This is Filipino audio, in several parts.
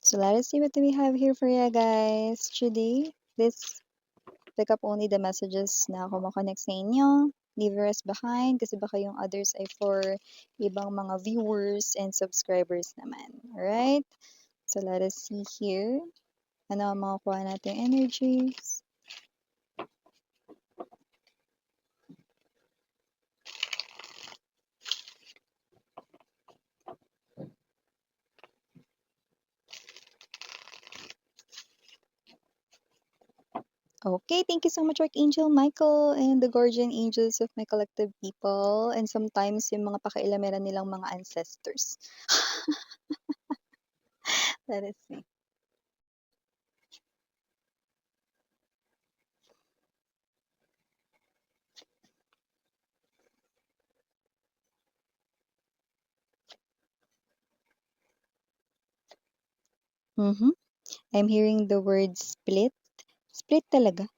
So let us see what we have here for you guys. Today, this pick up only the messages na kumokonect sa inyo. Leave the rest behind kasi baka yung others ay for ibang mga viewers and subscribers naman. Alright? So let us see here. Ano ang makukuha natin energies. Okay, thank you so much, Archangel Michael and the guardian angels of my collective people and sometimes yung mga pakailameran nilang mga ancestors. Let us see. I'm hearing the word split. Split talaga.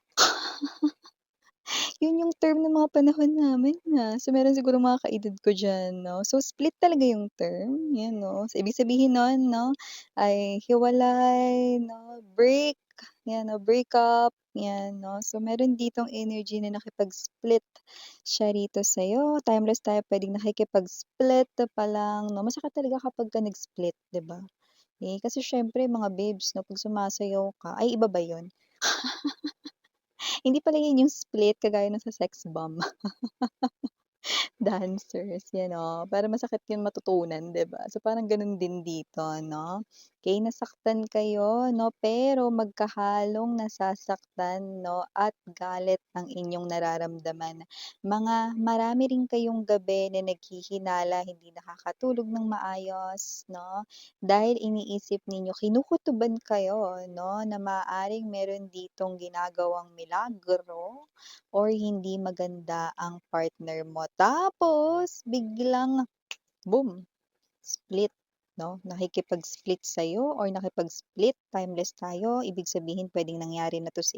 Yun yung term ng mga panahon namin, So, meron sigurong mga ka-edad ko diyan, 'no? So, split talaga yung term, 'yan, 'no? So, ibig sabihin nun, 'no, ay hiwalay, 'no, break, 'yan, 'no, break up, 'yan, 'no? So, meron ditong energy na nakipag-split siya rito sa'yo. Timeless tayo puwedeng nakikipag-split pa lang, 'no? Masakit talaga kapagka nag-split, 'di ba? Eh, kasi siyempre mga babes 'no, 'pag sumasayaw ka ay iba ba yun? Hindi pala yun yung split kagaya nung sa sex bomb. Dancers, yan, oh, para masakit yun matutunan, 'di ba? So, parang gano'n din dito, 'no? Okey, nasaktan kayo, 'no, pero magkahalong nasasaktan, 'no, at galit ang inyong nararamdaman. Marami rin kayong gabi na naghihinala, hindi nakakatulog ng maayos, 'no, dahil iniisip ninyo kinukutuban kayo, 'no, na maaaring meron ditong ginagawang milagro or hindi maganda ang partner mo. Tapos biglang boom, split, 'no? Nakikipag-split sa'yo or nakipag-split, timeless tayo. Ibig sabihin puwedeng nangyari na 'to sa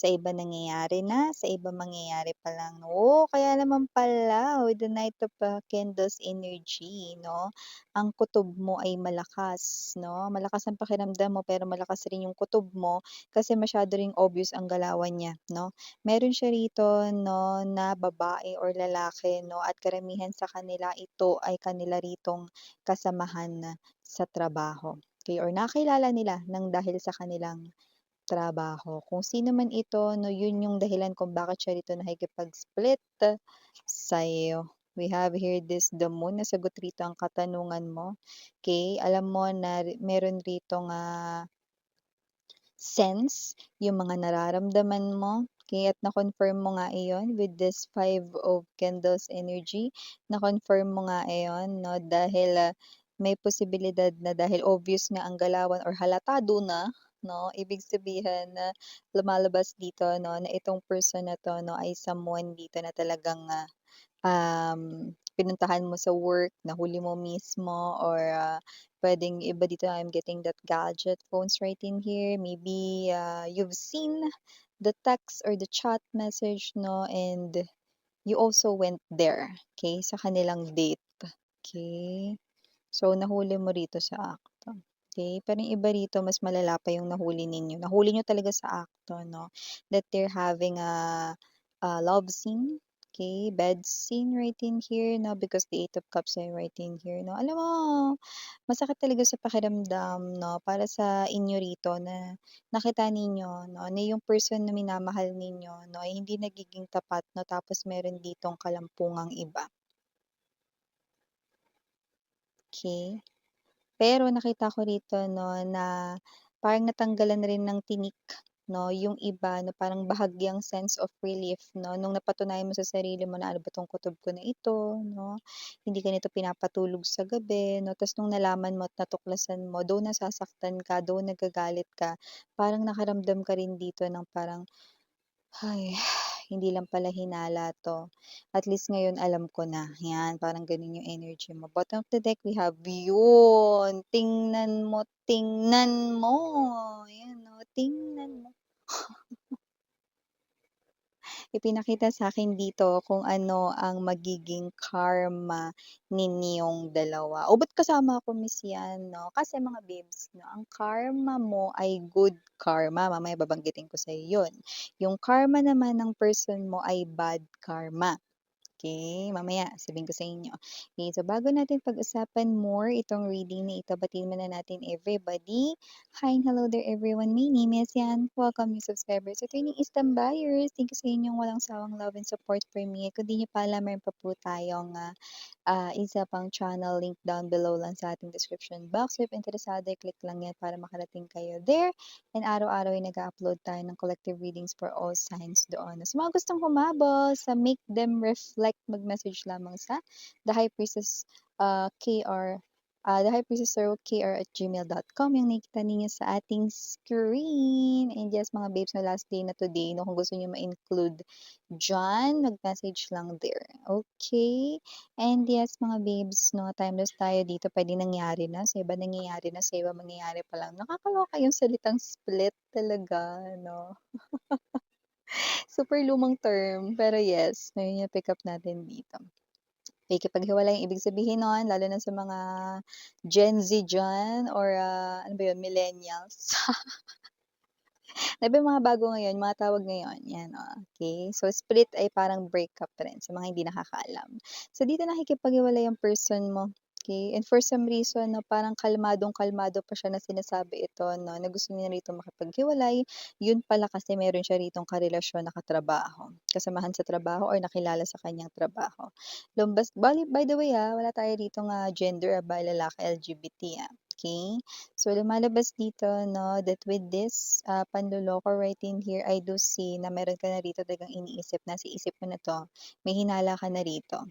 iba nangyayari na, sa iba mangyayari pa lang. Oo, kaya naman pala with the Knight of, Candles energy, 'no, ang kutob mo ay malakas, 'no? Malakas ang pakiramdam mo pero malakas rin yung kutob mo kasi masyado ring obvious ang galawan niya, 'no? Meron siya rito 'no, na babae or lalaki 'no, at karamihan sa kanila ito ay kanila ritong kasamahan sa trabaho, okey, or nakilala nila ng dahil sa kanilang trabaho. Kung sino man ito 'no, yun yung dahilan kung bakit siya rito nakikipag-split sa'yo. We have here this the moon, nasagot rito ang katanungan mo, okey. Alam mo na meron ritong, sense yung mga nararamdaman mo, okey, at na-confirm mo nga iyon with this Five of Candles energy. Na-confirm mo nga iyon 'no, dahil, may posibilidad na dahil obvious nga ang galawan or halatado na 'no, ibig sabihin na lumalabas dito 'no, na itong person na 'to 'no, ay someone dito na talagang, pinuntahan mo sa work, nahuli mo mismo or, puwedeng iba dito, I'm getting that gadget phones right in here. Maybe, you've seen the text or the chat message 'no, and you also went there, okay, sa kanilang date, okay. So, nahuli mo rito sa akto, okay. Pero yung iba rito mas malala pa yung nahuli ninyo. Nahuli niyo talaga sa akto 'no, that they're having a love scene, okay, bed scene right in here 'no, because the Eight of Cups ay right in here 'no. Alam mo, masakit talaga sa pakiramdam 'no, para sa inyo rito na nakita ninyo 'no, na yung person na minamahal ninyo 'no, ay hindi nagiging tapat 'no, tapos meron ditong kalampungang iba, okay. Pero nakita ko rito 'no, na parang natanggalan na rin ng tinik 'no, yung iba na parang bahagyang sense of relief 'no, nung napatunayan mo sa sarili mo na, "Ano ba 'tong kutob ko na ito 'no, hindi ganito pinapatulog sa gabi 'no." Ta's nung nalaman mo at natuklasan mo, though nasasaktan ka, though nagagalit ka, parang nakaramdam ka rin dito ng parang, "Ay, hindi lang pala hinala 'to. At least ngayon alam ko na." 'Yan, parang gano'n yung energy mo. Bottom of the deck, we have yun. Tingnan mo. 'Yan, oh, tingnan mo. ipinakita sa akin dito kung ano ang magiging karma ninyong dalawa. O ba't kasama ko Miss yan 'no, kasi mga babes 'no, ang karma mo ay good karma, mamaya babanggitin ko sa'yo yun. Yung karma naman ng person mo ay bad karma. Okay, mamaya sabihin ko sa inyo. Okay, so bago natin pag-usapan more itong reading na ito, batiin muna natin everybody. Hi and hello there everyone. My name is Yan. Welcome new subscribers. At returning Istam buyers, thank you sa inyong walang sawang love and support for me. Kung di nyo pa alam, meron pa po tayong isa pang channel link down below lang sa ating description box. So if interesado, click lang yan para makarating kayo there. And araw-araw ay nag-upload tayo ng collective readings for all signs doon. Sa mga gustong humabol sa Make Them Reflect, mag-message lamang sa The High Priestess KR The High Priestess KR@gmail.com yung nakikita ninyo sa ating screen. And yes, mga babes, na last day na today, no, kung gusto niyo ma-include dyan, mag-message lang there. Okay? And yes, mga babes, no, timeless tayo dito. Pwede nangyari na, sa iba nangyayari na, sa iba mangyayari pa lang. Nakakaloka yung salitang split talaga, no? Super lumang term, pero yes, ngayon yung pick up natin dito. Pakikipaghiwalay ang ibig sabihin nun, lalo na sa mga Gen Z dyan, or ano ba yun, millennials. Di ba yung mga bago ngayon, mga tawag ngayon, yan, okay. So, split ay parang breakup rin sa mga hindi nakakaalam. So, dito nakikipaghiwalay yung person mo, okay. And for some reason, no, parang kalmadong-kalmado pa siya na sinasabi ito, no, na gusto niya rito makipaghiwalay. Yun pala kasi meron siya ritong karelasyon na katrabaho, kasamahan sa trabaho or nakilala sa kanyang trabaho. By the way, wala tayo rito nga gender, ba, lalaki, LGBT, okay. So, lumalabas dito, no, that with this panloloko right in here, I do see na meron ka na rito talagang iniisip na, sa isip mo na to, may hinala ka na rito.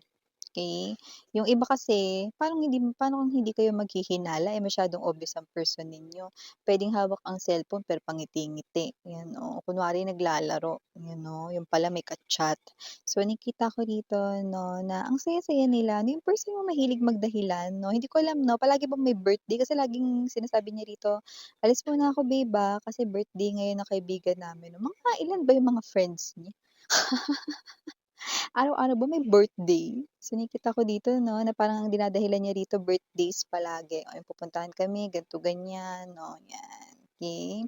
Okay? Yung iba kasi, parang hindi kayo maghihinala, eh, masyadong obvious ang person ninyo. Puwedeng hawak ang cellphone pero pangiti-ngiti, 'yan, oh. Kunwari naglalaro, 'yan, oh, yung pala may ka-chat. So, nakita ko dito 'no, na ang saya-saya nila, ano yung person mo mahilig magdahilan 'no. Hindi ko alam 'no, palagi bang may birthday? Kasi laging sinasabi niya rito, "Alis muna ako babe, kasi birthday ngayon ng kaibigan namin." Mga ilan ba yung mga friends niya? Araw-araw ba may birthday? So, nakikita ko dito 'no, na parang ang dinadahilan niya rito birthdays palagi. O, yung pupuntahan kami, ganito, ganyan, 'no, 'yan, okey.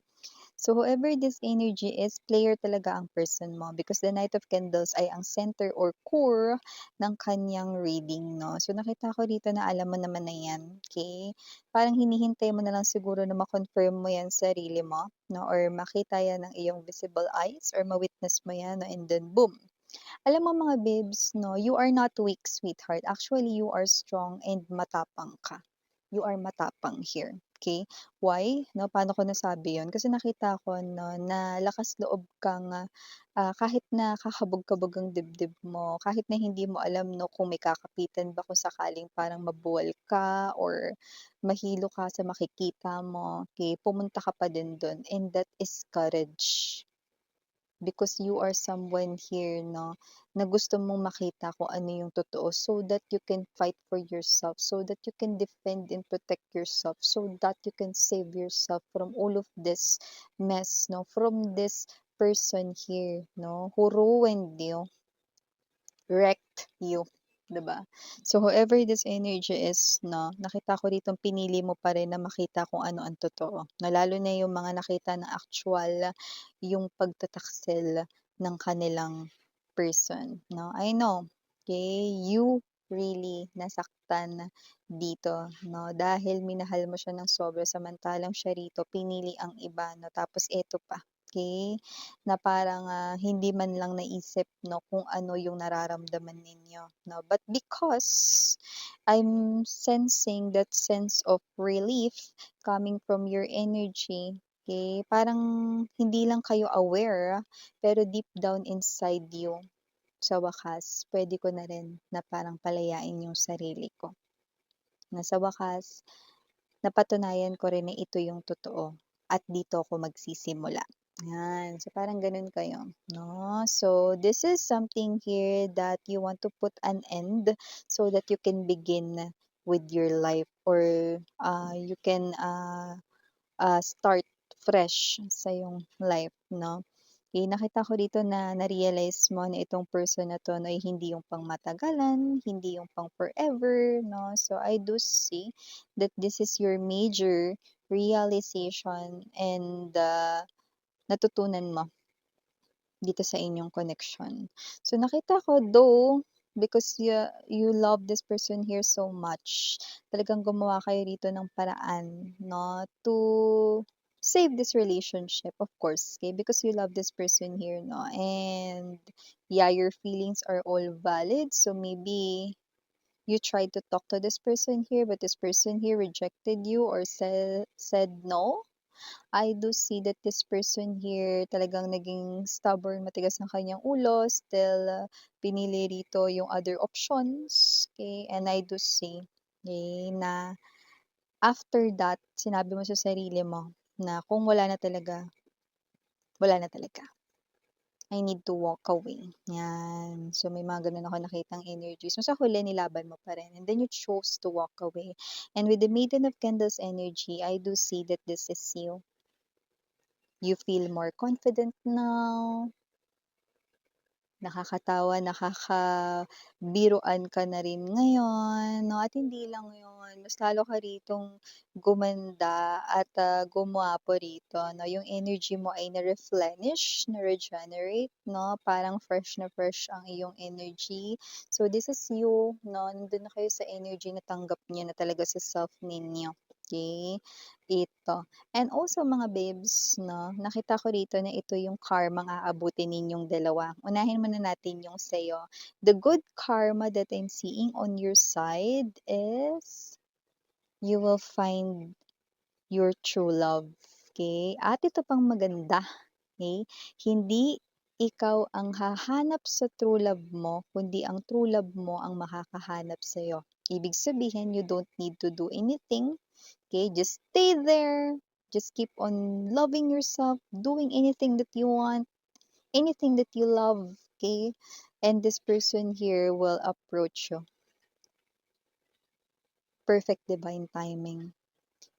So, whoever this energy is, player talaga ang person mo because the Knight of Candles ay ang center or core ng kanyang reading 'no. So, nakita ko dito na alam mo naman na 'yan, okey. Parang hinihintay mo na lang siguro na ma-confirm mo 'yan sa sarili mo 'no, or makita 'yan ng iyong visible eyes or ma-witness mo 'yan 'no, and then boom, alam mo mga babes 'no, you are not weak, sweetheart. Actually, you are strong and matapang ka. You are matapang here, okay. Why 'no, paano ko nasabi yun? Kasi nakita ko 'no, na lakas loob kang, kahit na kakabog-kabog ang dibdib mo, kahit na hindi mo alam 'no, kung may kakapitan ba kung sakaling parang mabuwal ka or mahilo ka sa makikita mo, okay, pumunta ka pa din dun, and that is courage. Because you are someone here 'no, na gusto mong makita kung ano yung totoo so that you can fight for yourself, so that you can defend and protect yourself, so that you can save yourself from all of this mess 'no, from this person here 'no, who ruined you, wrecked you, 'di ba? So, whoever this energy is 'no, nakita ko ditong pinili mo pa rin na makita kung ano ang totoo, na lalo na yung mga nakita na actual yung pagtataksil ng kanilang person 'no. I know, okay, you really nasaktan dito 'no, dahil minahal mo siya ng sobra samantalang siya rito pinili ang iba 'no, tapos eto pa, okay, na parang, hindi man lang naisip 'no, kung ano yung nararamdaman ninyo 'no. But because I'm sensing that sense of relief coming from your energy, okay, parang hindi lang kayo aware, pero deep down inside you, sa wakas puwede ko na rin na parang palayain yung sarili ko, na sa wakas napatunayan ko rin na ito yung totoo at dito ako magsisimula. Yan. So, parang ganun kayo, no? So, this is something here that you want to put an end so that you can begin with your life, or you can start fresh sa yung life, no? Eh, nakita ko dito na na-realize mo na itong person na 'to 'no, ay hindi yung pang-matagalan, hindi yung pang-forever 'no. So, I do see that this is your major realization and, natutunan mo dito sa inyong connection. So, nakita ko though, because you love this person here so much, talagang gumawa kayo dito ng paraan 'no, to save this relationship, of course, okay? Because you love this person here 'no, and yeah, your feelings are all valid. So, maybe you tried to talk to this person here, but this person here rejected you or said no. I do see that this person here talagang naging stubborn, matigas ang kanyang ulo, still, pinili rito yung other options, okay? And I do see, okay, na after that, sinabi mo sa sarili mo na kung wala na talaga, wala na talaga. I need to walk away. Yan. So, may mga ganun ako nakitang energies. So, sa huli, nilaban mo pa rin. And then you chose to walk away. And with the Maiden of Candles energy, I do see that this is you. You feel more confident now. Nakakatawa, nakakabiruan ka na rin ngayon 'no, at hindi lang yun, mas lalo ka ritong gumanda at, gumwapo rito 'no, yung energy mo ay na-replenish, na-regenerate 'no, parang fresh na fresh ang iyong energy. So, this is you 'no, nandun na kayo sa energy na tanggap niyo na talaga sa self ninyo, okey? Ito. And also mga babes 'no, nakita ko rito na ito yung karmang aabutin ninyong dalawa. Unahin muna natin yung sa'yo. The good karma that I'm seeing on your side is you will find your true love, okay? At ito pang maganda, okay? Hindi ikaw ang hahanap sa true love mo, kundi ang true love mo ang makakahanap sa'yo. Ibig sabihin, you don't need to do anything. Okay, just stay there. Just keep on loving yourself, doing anything that you want, anything that you love. Okay, and this person here will approach you. Perfect divine timing.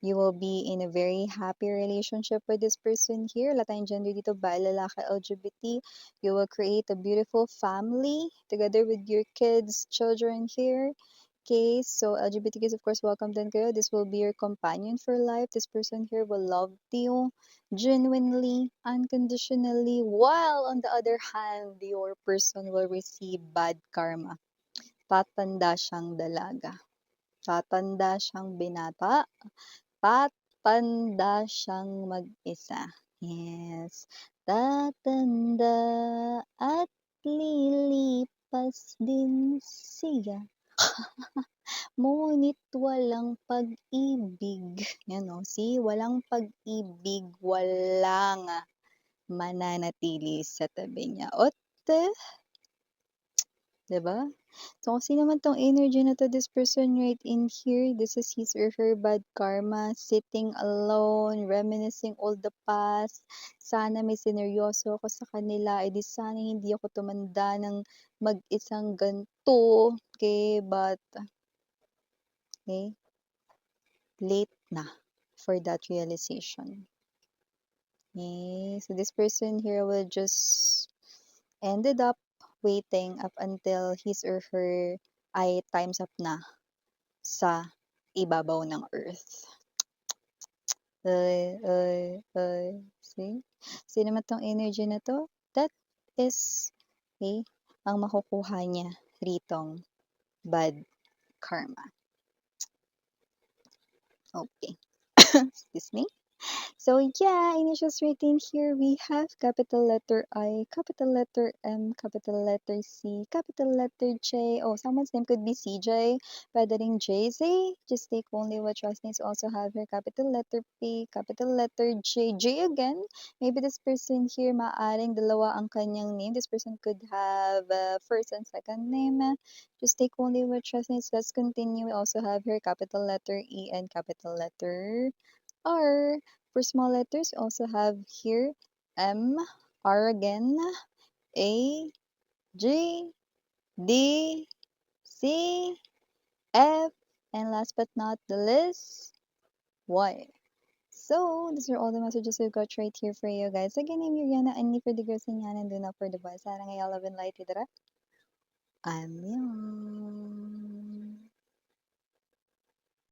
You will be in a very happy relationship with this person here. Wala tayong gender dito, babae, lalaki, LGBT. You will create a beautiful family together with your kids, children here. Okay, so LGBTQs, of course, welcome din kayo. This will be your companion for life. This person here will love you genuinely, unconditionally, while on the other hand, your person will receive bad karma. Tatanda siyang dalaga. Tatanda siyang binata. Tatanda siyang mag-isa. Yes. Tatanda at lilipas din siya. Ngunit walang pag-ibig. Yan o, see, walang pag-ibig, walang mananatili sa tabi niya. Ote, 'di ba? So, kung sino man 'tong energy na 'to, this person right in here, this is his or her bad karma, sitting alone, reminiscing all the past. Sana may sineryoso ako sa kanila, eh di sana hindi ako tumanda ng mag-isang gan'to, okay, but okay, late na for that realization. Okay, so this person here will just ended up waiting up until his or her ay time's up na sa ibabaw ng earth. See? Sino naman tong energy na to? That is, okay, ang makukuha niya ritong bad karma. Okay. Excuse me. So yeah, initials written here we have capital letter I, capital letter M, capital letter C, capital letter J. Oh, someone's name could be CJ, pwede ring JZ. Just take only what trust names also have here. Capital letter P, capital letter J, J again. Maybe this person here maaring dalawa ang kanyang name. This person could have first and second name. Just take only what trust names. Let's continue. We also have here capital letter E and capital letter R. For small letters, also have here M, R again, A, G, D, C, F, and last but not the least, Y. So, these are all the messages we've got right here for you guys. Again, I'm Yuriana, and for the girls in yan, and do not for the boys. Sarang ay love and light, itara. I'm